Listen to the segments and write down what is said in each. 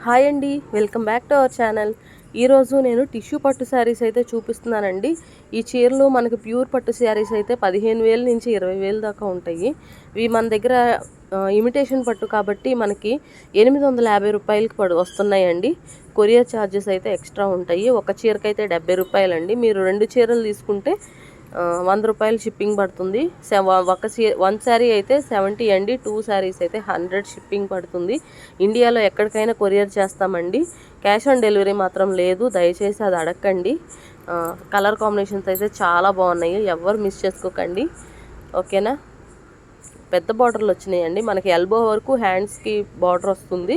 Hi అండి, welcome back to our channel. ఈరోజు నేను టిష్యూ పట్టు శారీస్ అయితే చూపిస్తున్నానండి. ఈ చీరలు మనకి ప్యూర్ పట్టు శారీస్ అయితే 15,000 నుంచి 20,000 దాకా ఉంటాయి. ఇవి మన దగ్గర ఇమిటేషన్ పట్టు కాబట్టి మనకి 850 రూపాయలకి వస్తున్నాయండి. కొరియర్ ఛార్జెస్ అయితే ఎక్స్ట్రా ఉంటాయి. ఒక చీరకైతే 70 రూపాయలండి. మీరు 2 చీరలు తీసుకుంటే 100 రూపాయలు షిప్పింగ్ పడుతుంది. వన్ శారీ అయితే 70 అండి. 2 శారీస్ అయితే 100 షిప్పింగ్ పడుతుంది. ఇండియాలో ఎక్కడికైనా కొరియర్ చేస్తామండి. క్యాష్ ఆన్ డెలివరీ మాత్రం లేదు, దయచేసి అది అడగండి. కలర్ కాంబినేషన్స్ అయితే చాలా బాగున్నాయి, ఎవరు మిస్ చేసుకోకండి. ఓకేనా. పెద్ద బార్డర్లు వచ్చినాయండి. మనకి ఎల్బో వరకు హ్యాండ్స్కి బార్డర్ వస్తుంది.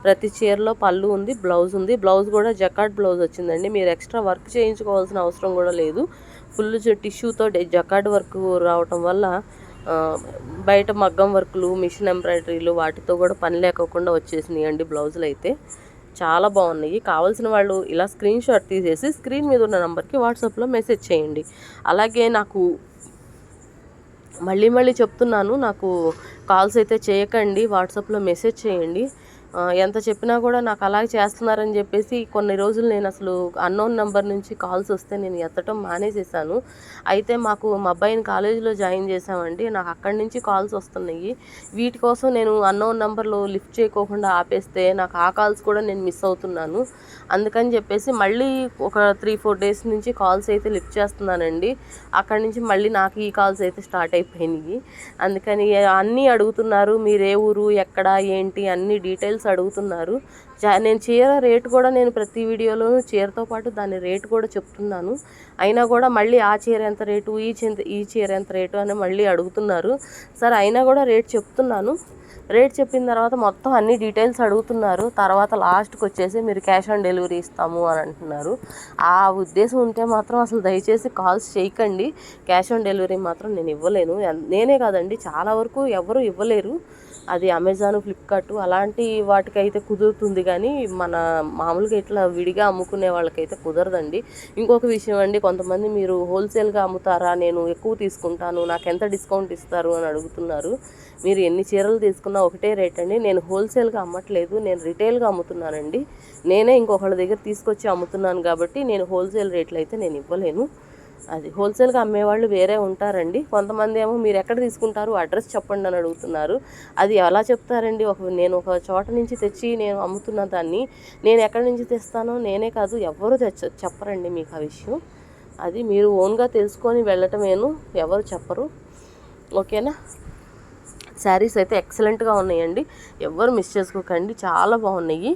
ప్రతి చీరలో పళ్ళు ఉంది, బ్లౌజ్ ఉంది. బ్లౌజ్ కూడా జకాట్ బ్లౌజ్ వచ్చిందండి. మీరు ఎక్స్ట్రా వర్క్ చేయించుకోవాల్సిన అవసరం కూడా లేదు. ఫుల్ టిష్యూతో జకాట్ వర్క్ రావటం వల్ల బయట మగ్గం వర్క్లు, మిషన్ ఎంబ్రాయిడరీలు వాటితో కూడా పని లేకోకుండా వచ్చేసినాయి అండి బ్లౌజులు అయితే. చాలా బాగున్నాయి. కావాల్సిన వాళ్ళు ఇలా స్క్రీన్ షాట్ తీసేసి స్క్రీన్ మీద ఉన్న నెంబర్కి వాట్సాప్లో మెసేజ్ చేయండి. అలాగే నాకు మళ్ళీ చెప్తున్నాను, నాకు కాల్స్ అయితే చేయకండి, వాట్సాప్లో మెసేజ్ చేయండి. ఎంత చెప్పినా కూడా నాకు అలాగే చేస్తున్నారని చెప్పేసి కొన్ని రోజులు నేను అసలు అన్నోన్ నెంబర్ నుంచి కాల్స్ వస్తే నేను ఎత్తటం మానేసేసాను. అయితే మాకు మా అబ్బాయిని కాలేజీలో జాయిన్ చేసామండి. నాకు అక్కడి నుంచి కాల్స్ వస్తున్నాయి. వీటి కోసం నేను అన్నోన్ నెంబర్లో లిఫ్ట్ చేయకోకుండా ఆపేస్తే నాకు ఆ కాల్స్ కూడా నేను మిస్ అవుతున్నాను. అందుకని చెప్పేసి మళ్ళీ ఒక 3-4 డేస్ నుంచి కాల్స్ అయితే లిఫ్ట్ చేస్తున్నానండి. అక్కడి నుంచి మళ్ళీ నాకు ఈ కాల్స్ అయితే స్టార్ట్ అయిపోయినాయి. అందుకని అన్నీ అడుగుతున్నారు, మీరు ఏ ఊరు, ఎక్కడ, ఏంటి అన్ని డీటెయిల్స్ అడుగుతున్నారు. నేను చీర రేటు కూడా నేను ప్రతి వీడియోలోనూ చీరతో పాటు దాని రేటు కూడా చెప్తున్నాను. అయినా కూడా మళ్ళీ ఆ చీర ఎంత రేటు, ఈ చీర ఎంత రేటు అని మళ్ళీ అడుగుతున్నారు. సరే అయినా కూడా రేట్ చెప్తున్నాను. రేట్ చెప్పిన తర్వాత మొత్తం అన్ని డీటెయిల్స్ అడుగుతున్నారు. తర్వాత లాస్ట్కి వచ్చేసి మీరు క్యాష్ ఆన్ డెలివరీ ఇస్తాము అని అంటున్నారు. ఆ ఉద్దేశం ఉంటే మాత్రం అసలు దయచేసి కాల్స్ చేయకండి. క్యాష్ ఆన్ డెలివరీ మాత్రం నేను ఇవ్వలేను. నేనే కాదండి, చాలా వరకు ఎవరు ఇవ్వలేరు. అది అమెజాన్, ఫ్లిప్కార్ట్ అలాంటి వాటికైతే కుదురుతుంది, కానీ మన మామూలుగా ఇట్లా విడిగా అమ్ముకునే వాళ్ళకైతే కుదరదండి. ఇంకొక విషయం అండి, కొంతమంది మీరు హోల్సేల్గా అమ్ముతారా, నేను ఎక్కువ తీసుకుంటాను, నాకు ఎంత డిస్కౌంట్ ఇస్తారు అని అడుగుతున్నారు. మీరు ఎన్ని చీరలు తీసుకున్నా ఒకటే రేట్ అండి. నేను హోల్సేల్గా అమ్మట్లేదు, నేను రిటైల్గా అమ్ముతున్నానండి. నేనే ఇంకొకళ్ళ దగ్గర తీసుకొచ్చి అమ్ముతున్నాను కాబట్టి నేను హోల్సేల్ రేట్లు అయితే నేను ఇవ్వలేను. అది హోల్సేల్గా అమ్మేవాళ్ళు వేరే ఉంటారండి. కొంతమంది ఏమో మీరు ఎక్కడ తీసుకుంటారు, అడ్రస్ చెప్పండి అని అడుగుతున్నారు. అది ఎలా చెప్తారండి? నేను ఒక చోట నుంచి తెచ్చి నేను అమ్ముతున్న దాన్ని నేను ఎక్కడి నుంచి తెస్తానో నేనే కాదు ఎవరు చెప్పరండి మీకు ఆ విషయం. అది మీరు ఓన్గా తెలుసుకొని వెళ్ళటమేను, ఎవరు చెప్పరు. ఓకేనా. శారీస్ అయితే ఎక్సలెంట్గా ఉన్నాయండి, ఎవరు మిస్ చేసుకోకండి, చాలా బాగున్నాయి.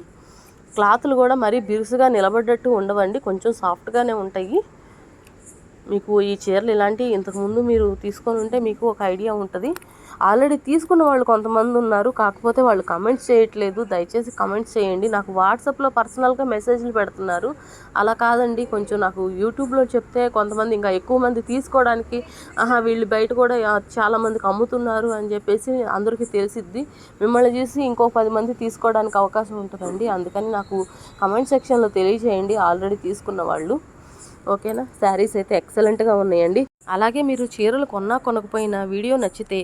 క్లాతులు కూడా మరీ బిరుసుగా నిలబడ్డట్టు ఉండవండి, కొంచెం సాఫ్ట్గానే ఉంటాయి. మీకు ఈ చీరలు ఇలాంటివి ఇంతకుముందు మీరు తీసుకొని ఉంటే మీకు ఒక ఐడియా ఉంటుంది. ఆల్రెడీ తీసుకున్న వాళ్ళు కొంతమంది ఉన్నారు, కాకపోతే వాళ్ళు కమెంట్స్ చేయట్లేదు. దయచేసి కమెంట్స్ చేయండి. నాకు వాట్సాప్లో పర్సనల్గా మెసేజ్లు పెడుతున్నారు. అలా కాదండి, కొంచెం నాకు యూట్యూబ్లో చెప్తే కొంతమంది ఇంకా ఎక్కువ మంది తీసుకోవడానికి, వీళ్ళు బయట కూడా చాలామందికి అమ్ముతున్నారు అని చెప్పేసి అందరికీ తెలిసిద్ది. మిమ్మల్ని చూసి ఇంకో 10 మంది తీసుకోవడానికి అవకాశం ఉంటుందండి. అందుకని నాకు కమెంట్ సెక్షన్లో తెలియజేయండి ఆల్రెడీ తీసుకున్న వాళ్ళు. ఓకేనా. శారీస్ అయితే ఎక్సలెంట్గా ఉన్నాయండి. అలాగే మీరు చీరలు కొనకపోయినా వీడియో నచ్చితే,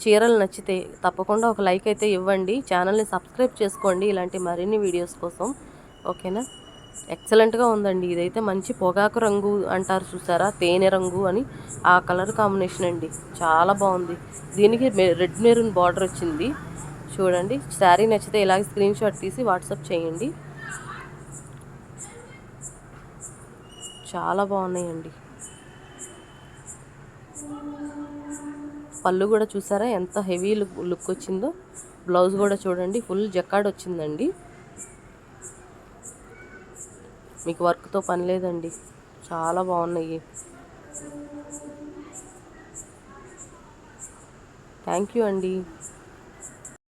చీరలు నచ్చితే తప్పకుండా ఒక లైక్ అయితే ఇవ్వండి. ఛానల్ని సబ్స్క్రైబ్ చేసుకోండి ఇలాంటి మరిన్ని వీడియోస్ కోసం. ఓకేనా. ఎక్సలెంట్గా ఉందండి. ఇదైతే మంచి పొగాకు రంగు అంటారు చూసారా, తేనె రంగు అని, ఆ కలర్ కాంబినేషన్ అండి, చాలా బాగుంది. దీనికి రెడ్ మెరూన్ బార్డర్ వచ్చింది చూడండి. శారీ నచ్చితే ఇలాగే స్క్రీన్ షాట్ తీసి వాట్సాప్ చేయండి. చాలా బాగున్నాయండి. పళ్ళు కూడా చూసారా ఎంత హెవీ లుక్ వచ్చిందో. బ్లౌజ్ కూడా చూడండి, ఫుల్ జకాడ్ వచ్చిందండి. మీకు వర్క్తో పని లేదండి, చాలా బాగున్నాయి. థ్యాంక్ యూ అండి.